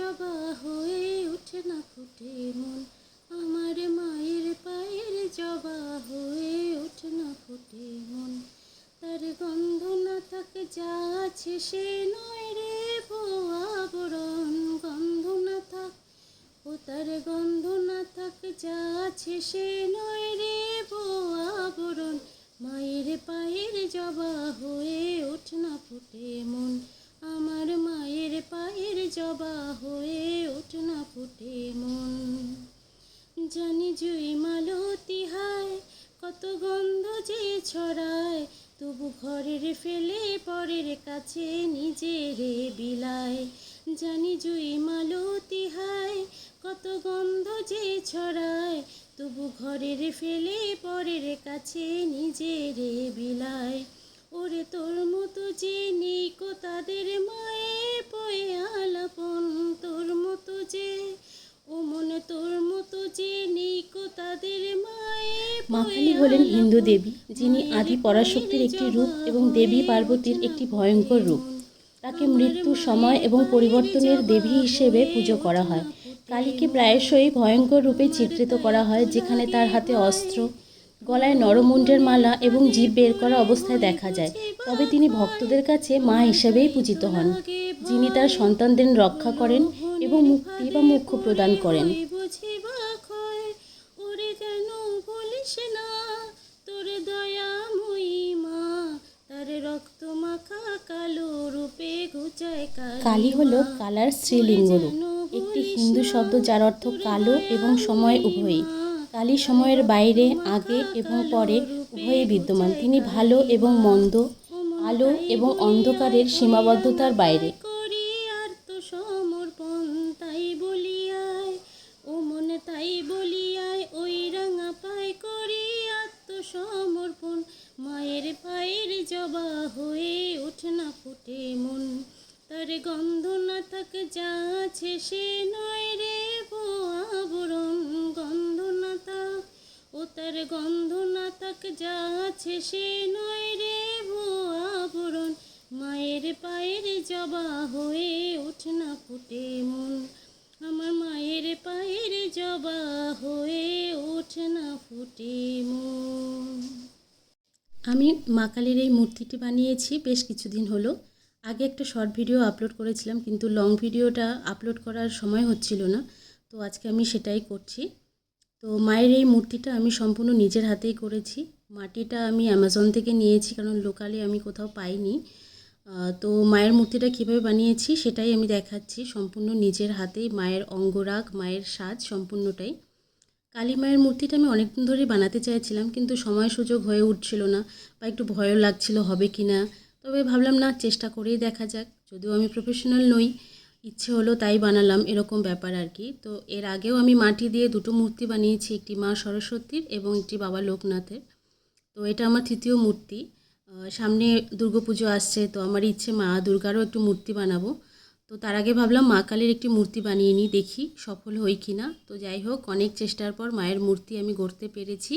জবা হয়ে ওঠে না ফুটে মন, আমার মায়ের পায়ের জবা হয়ে ওঠে না ফুটে মন। তার গন্ধ না থাকে যা আছে সে নয় রে আবরণ, গন্ধ না থাক ও তার গন্ধ না থাকে যা আছে সে নয় রে আবরণ। মায়ের পায়ের জবা হয়ে ওঠে না ফুটে মন, আমার মায়ের পায়ের জবা হয়ে ওঠে না ফুটে মন। জানি জুই মালতী হায় কত গন্ধ যে ছড়ায়, তবু ঘরের ফেলে পরের কাছে নিজেরে বিলায়। জানি জুই মালতী হায় কত গন্ধ যে ছড়ায়, তবু ঘরের ফেলে পরের কাছে নিজেরে বিলায়। ওরে তোর মতো যে নেই কো তাদের মায়ে পয়ে আলাপন, তোর মতো যে ও মনে তোর মতো যে নেই কো তাদের মায়ে। মা কালী হলেন হিন্দু দেবী, যিনি আদি পরাশক্তির একটি রূপ এবং দেবী পার্বতীর একটি ভয়ঙ্কর রূপ। তাকে মৃত্যু, সময় এবং পরিবর্তনের দেবী হিসেবে পুজো করা হয়। কালীকে প্রায়শই ভয়ঙ্কর রূপে চিত্রিত করা হয়, যেখানে তার হাতে অস্ত্র, গলায় নরমুণ্ডের মালা এবং জিভ বের করা অবস্থায় দেখা যায়। তবে তিনি ভক্তদের কাছে মা হিসেবেই পূজিত হন, যিনি তার সন্তানদের রক্ষা করেন এবং মুক্তি বা মোক্ষ প্রদান করেন। ওরে কেন বলিস না তোর দয়াময়ী মা, তার রক্ত মাখা কালো রূপে ঘুচায় কালী হলো কালার স্ত্রীলিঙ্গ রূপ, একটি হিন্দু শব্দ যার অর্থ কালো এবং সময় উভয়ই। কালী সময়ের বাইরে, আগে এবং পরে উভয়ই বিদ্যমান। তিনি ভালো এবং মন্দ, আলো এবং অন্ধকারের সীমাবদ্ধতার বাইরে। করি আর তো সমর্পণ, তাই বলিয়ায় ও মনে তাই বলিয়ায় ওই রাঙা পায় করি আত্মসমর্পণ। মায়ের পায়ের জবা হয়ে ওঠে না ফুটে মন, তার গন্ধ না থাকে যা আছে সে নয় রে আবরণ, গন্ধ না থাক ও তার গন্ধ না থাকে যা আছে সে নয় রে আবরণ। মায়ের পায়ের জবা হয়ে ওঠে না ফুটে মন, আমার মায়ের পায়ের জবা হয়ে ওঠে না ফুটে মন। আমি মা কালীর এই মূর্তিটি বানিয়েছি বেশ কিছুদিন হলো। আগে একটা শর্ট ভিডিও আপলোড করেছিলাম, কিন্তু লং ভিডিওটা আপলোড করার সময় হচ্ছিল না, তো আজকে আমি সেটাই করছি। তো মায়ের এই মূর্তিটা আমি সম্পূর্ণ নিজের হাতেই করেছি। মাটিটা আমি অ্যামাজন থেকে নিয়েছি, কারণ লোকালি আমি কোথাও পাইনি। তো মায়ের মূর্তিটা কীভাবে বানিয়েছি সেটাই আমি দেখাচ্ছি, সম্পূর্ণ নিজের হাতেই। মায়ের অঙ্গরাগ, মায়ের সাজ সম্পূর্ণটাই। কালী মায়ের মূর্তিটা আমি অনেকদিন ধরেই বানাতে চাইছিলাম, কিন্তু সময় সুযোগ হয়ে উঠছিল না, বা একটু ভয়ও লাগছিল হবে কি না। তবে ভাবলাম না, চেষ্টা করেই দেখা যাক। যদিও আমি প্রফেশনাল নই, ইচ্ছে হলো তাই বানালাম, এরকম ব্যাপার আর কি। তো এর আগেও আমি মাটি দিয়ে দুটো মূর্তি বানিয়েছি, একটি মা সরস্বতীর এবং একটি বাবা লোকনাথের। তো এটা আমার তৃতীয় মূর্তি। সামনে দুর্গাপুজো আসছে, তো আমার ইচ্ছে মা দুর্গারও একটু মূর্তি বানাবো। তো তার আগে ভাবলাম মা কালীর একটি মূর্তি বানিয়ে নিই, দেখি সফল হই কি না। তো যাই হোক, অনেক চেষ্টার পর মায়ের মূর্তি আমি গড়তে পেরেছি,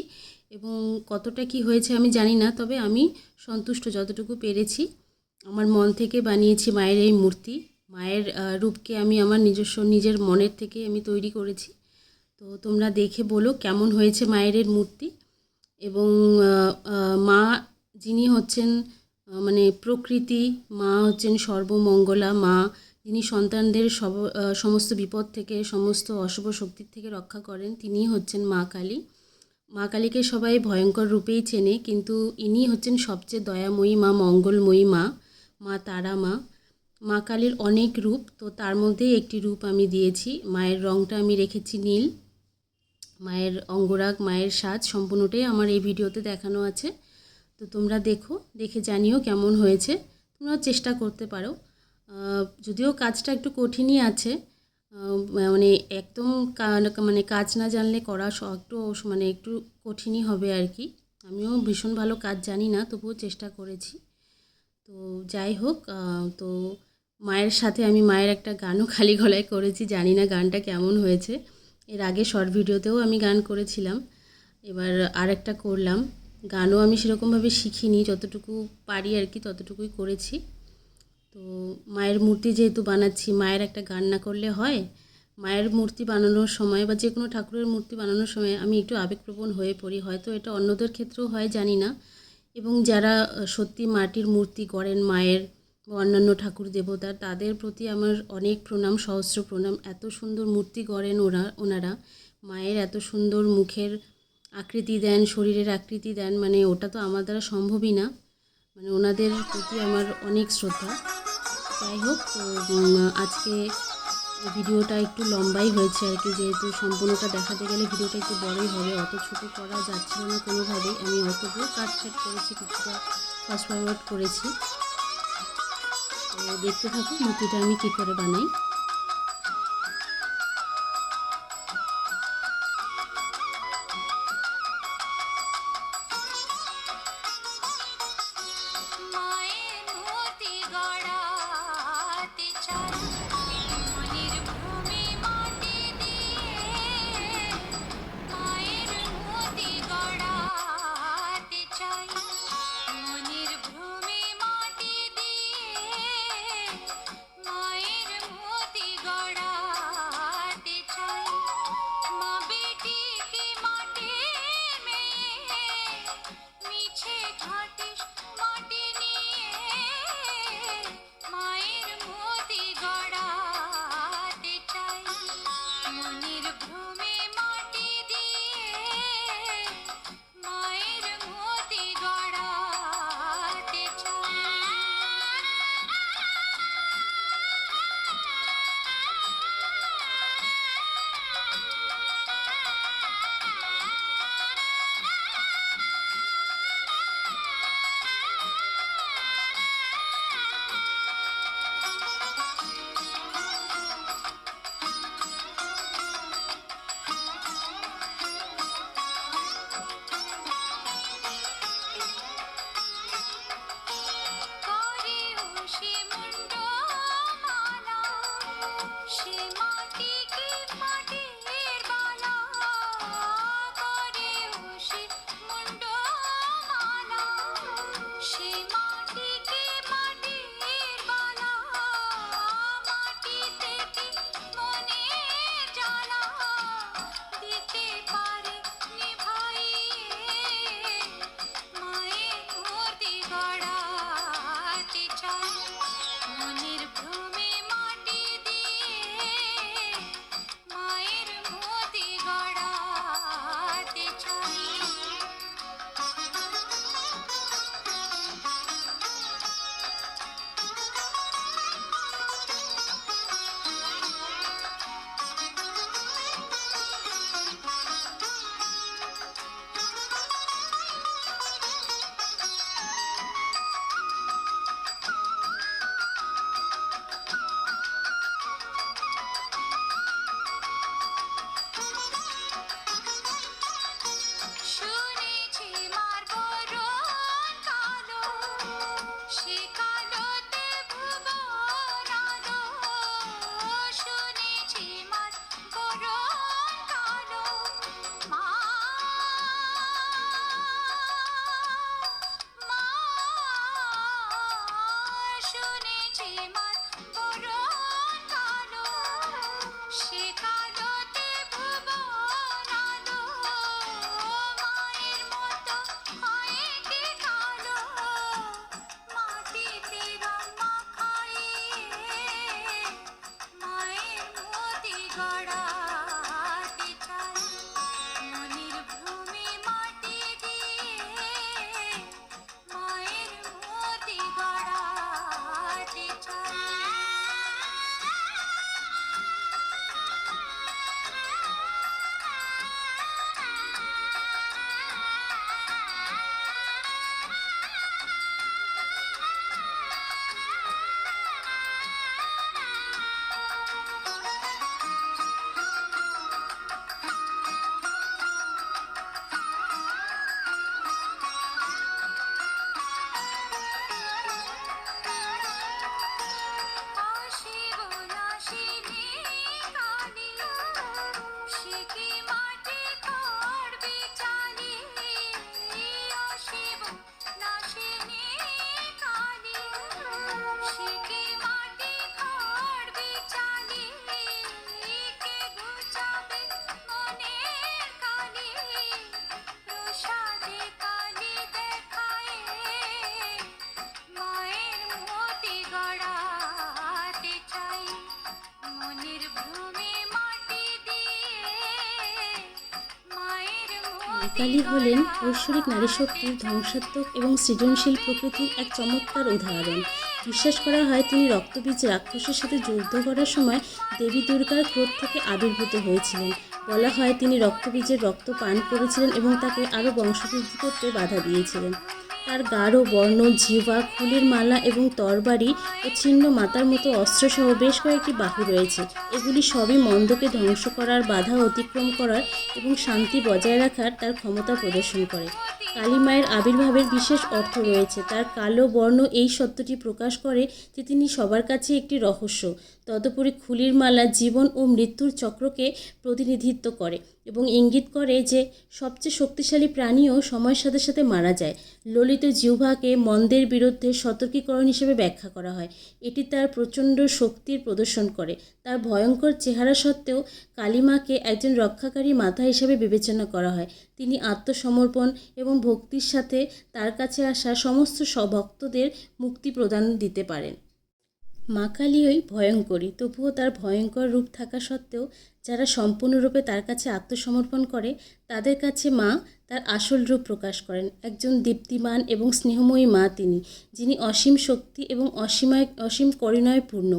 এবং কতটা কি হয়েছে আমি জানি না, তবে আমি সন্তুষ্ট যতটুকু পেরেছি। আমার মন থেকে বানিয়েছি মায়ের এই মূর্তি। মায়ের রূপকে আমি আমার নিজের মনের থেকে আমি তৈরি করেছি। তো তোমরা দেখে বলো কেমন হয়েছে মায়ের এই মূর্তি। এবং মা যিনি হচ্ছেন মানে প্রকৃতি, মা হচ্ছেন সর্বমঙ্গলা, মা যিনি সন্তানদের সমস্ত বিপদ থেকে, সমস্ত অশুভ শক্তির থেকে রক্ষা করেন, তিনিই হচ্ছেন মা কালী। মা কালীকে সবাই ভয়ঙ্কর রূপেই চেনে, কিন্তু ইনি হচ্ছেন সবচেয়ে দয়াময়ী মা, মঙ্গলময়ী মা, মা তারা মা। মা কালীর অনেক রূপ, তো তার মধ্যেই একটি রূপ আমি দিয়েছি। মায়ের রঙটা আমি রেখেছি নীল। মায়ের অঙ্গরাগ, মায়ের সাজ সম্পূর্ণটাই আমার এই ভিডিওতে দেখানো আছে। তো তোমরা দেখো, দেখে জানিও কেমন হয়েছে। তোমরা চেষ্টা করতে পারো। যদিও কাজটা একটু কঠিনই আছে, মানে একদম মানে কাজ না জানলে করা একটু কঠিনই হবে আর কি। আমিও ভীষণ ভালো কাজ জানি না, তবুও চেষ্টা করেছি। তো যাই হোক, তো মায়ের সাথে আমি মায়ের একটা গানও খালি গলায় করেছি, জানি না গানটা কেমন হয়েছে। এর আগে শর্ট ভিডিওতেও আমি গান করেছিলাম, এবার আর একটা করলাম। গানও আমি সেরকমভাবে শিখিনি, যতটুকু পারি আর কি ততটুকুই করেছি। তো তো মায়ের মূর্তি যেহেতু বানাচ্ছি, মায়ের একটা গান না করলে হয়। মায়ের মূর্তি বানানোর সময় বা যে কোনো ঠাকুরের মূর্তি বানানোর সময় আমি একটু আবেগপ্রবণ হয়ে পড়ি, হয়তো এটা অন্যদের ক্ষেত্রেও হয় জানি না। এবং যারা সত্যি মাটির মূর্তি গড়েন মায়ের বা অন্যান্য ঠাকুর দেবতার, তাদের প্রতি আমার অনেক প্রণাম, সহস্র প্রণাম। এত সুন্দর মূর্তি গড়েন ওনারা, মায়ের এত সুন্দর মুখের আকৃতি দেন, শরীরের আকৃতি দেন, মানে ওটা তো আমার দ্বারা সম্ভবই না। মানে ওনাদের প্রতি আমার অনেক শ্রদ্ধা। যাই হোক, তো আজকে ভিডিওটা একটু লম্বাই হয়েছে আর কি, যেহেতু সম্পূর্ণটা দেখাতে গেলে ভিডিওটা একটু বড়ই হবে, অত ছোটো করা যাচ্ছিল না কোনোভাবেই। আমি অতগুলো কাটছাট করেছি, কিছুটা ফাস্ট ফরওয়ার্ড করেছি। তো দেখতে থাকো মূর্তিটা আমি কী করে বানাই। মায়ের মূর্তি গড়াতে চাই, মনের ভূমি মাটি দিয়ে। মায়ের মূর্তি গড়াতে চাই, মনের ভূমি মাটি দিয়ে। মায়ের মূর্তি কালী হলেন ঐশ্বরিক নারীশক্তির ধ্বংসাত্মক এবং সৃজনশীল প্রকৃতির এক চমৎকার উদাহরণ। বিশ্বাস করা হয় তিনি রক্তবীজ রাক্ষসের সাথে যুদ্ধ করার সময় দেবী দুর্গার ক্রোধ থেকে আবির্ভূত হয়েছিলেন। বলা হয় তিনি রক্তবীজের রক্ত পান করেছিলেন এবং তাকে আরও বংশবৃদ্ধি করতে বাধা দিয়েছিলেন। তার গাঢ় বর্ণ, জিহ্বা, ফুলের মালা এবং তরবারি ও ছিন্ন মাতার মতো অস্ত্রসহ বেশ কয়েকটি বাহু রয়েছে। এগুলি সবই মন্দকে ধ্বংস করার, বাধা অতিক্রম করার এবং শান্তি বজায় রাখার তার ক্ষমতা প্রদর্শন করে। কালী মায়ের আবির্ভাবের বিশেষ অর্থ রয়েছে। তার কালো বর্ণ এই সত্যটি প্রকাশ করে যে তিনি সবার কাছে একটি রহস্য। তদুপরি ফুলের মালা জীবন ও মৃত্যুর চক্রকে প্রতিনিধিত্ব করে এবং ইঙ্গিত করে যে সবচেয়ে শক্তিশালী প্রাণীও সময়ের সাথে সাথে মারা যায়। ললিত জিহ্বাকে মন্দের বিরুদ্ধে সতর্কীকরণ হিসেবে ব্যাখ্যা করা হয়। এটি তার প্রচণ্ড শক্তির প্রদর্শন করে। তার ভয়ঙ্কর চেহারা সত্ত্বেও কালীমাকে একজন রক্ষাকারী মাতা হিসেবে বিবেচনা করা হয়। তিনি আত্মসমর্পণ এবং ভক্তির সাথে তার কাছে আসা সমস্ত ভক্তদের মুক্তি প্রদান দিতে পারেন। মা কালীই ভয়ঙ্করী, তবুও তার ভয়ঙ্কর রূপ থাকা সত্ত্বেও যারা সম্পূর্ণরূপে তার কাছে আত্মসমর্পণ করে তাদের কাছে মা তার আসল রূপ প্রকাশ করেন। একজন দীপ্তিমান এবং স্নেহময়ী মা তিনি, যিনি অসীম শক্তি এবং অসীম করুণায় পূর্ণ।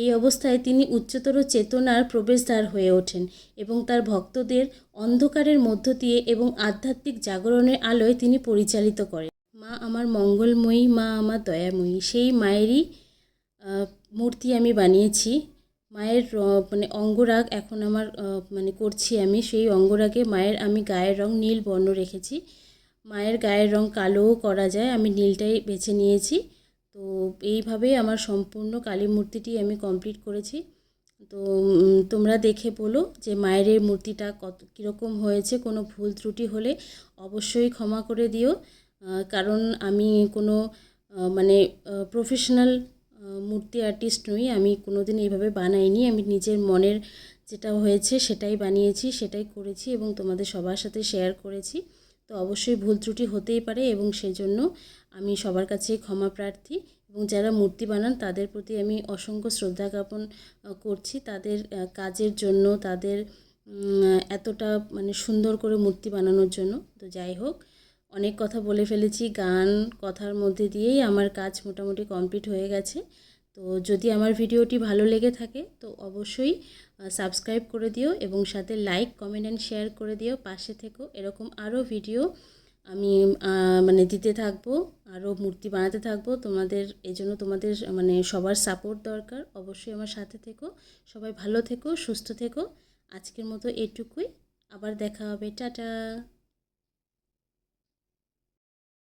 এই অবস্থায় তিনি উচ্চতর চেতনার প্রবেশদ্বার হয়ে ওঠেন এবং তার ভক্তদের অন্ধকারের মধ্য দিয়ে এবং আধ্যাত্মিক জাগরণের আলোয় তিনি পরিচালিত করেন। মা আমার মঙ্গলময়ী, মা আমার দয়াময়ী, সেই মায়েরই মূর্তি আমি বানিয়েছি। মায়ের অঙ্গরাগ এখন আমার করছি আমি। সেই অঙ্গরাগে মায়ের আমি গায়ের রং নীল বর্ণ রেখেছি। মায়ের গায়ের রং কালোও করা যায়, আমি নীলটাই বেছে নিয়েছি। তো এইভাবেই আমার সম্পূর্ণ কালী মূর্তিটি আমি কমপ্লিট করেছি। তো তোমরা দেখে বলো যে মায়ের এই মূর্তিটা কীরকম হয়েছে। কোনো ভুল ত্রুটি হলে অবশ্যই ক্ষমা করে দিও, কারণ আমি কোনো প্রফেশনাল মূর্তি আর্টিস্ট নই। আমি কোনোদিন এইভাবে বানাইনি। আমি নিজের মনের যেটা হয়েছে সেটাই বানিয়েছি, সেটাই করেছি এবং তোমাদের সবার সাথে শেয়ার করেছি। তো অবশ্যই ভুল ত্রুটি হতেই পারে এবং সেজন্য আমি সবার কাছে ক্ষমা প্রার্থী। এবং যারা মূর্তি বানান তাদের প্রতি আমি অসংখ্য শ্রদ্ধা জ্ঞাপন করছি তাদের কাজের জন্য, তাদের এতটা সুন্দর করে মূর্তি বানানোর জন্য। তো যাই হোক, অনেক কথা বলে ফেলেছি। গান কথার মধ্যে দিয়েই আমার কাজ মোটামুটি কমপ্লিট হয়ে গেছে। তো যদি আমার ভিডিওটি ভালো লেগে থাকে তো অবশ্যই সাবস্ক্রাইব করে দিও এবং সাথে লাইক, কমেন্ট অ্যান্ড শেয়ার করে দিও। পাশে থেকো, এরকম আরও ভিডিও আমি দিতে থাকবো, আরও মূর্তি বানাতে থাকবো। তোমাদের সবার সাপোর্ট দরকার। অবশ্যই আমার সাথে থেকো। সবাই ভালো থেকো, সুস্থ থেকো। আজকের মতো এটুকুই, আবার দেখা হবে। টাটা।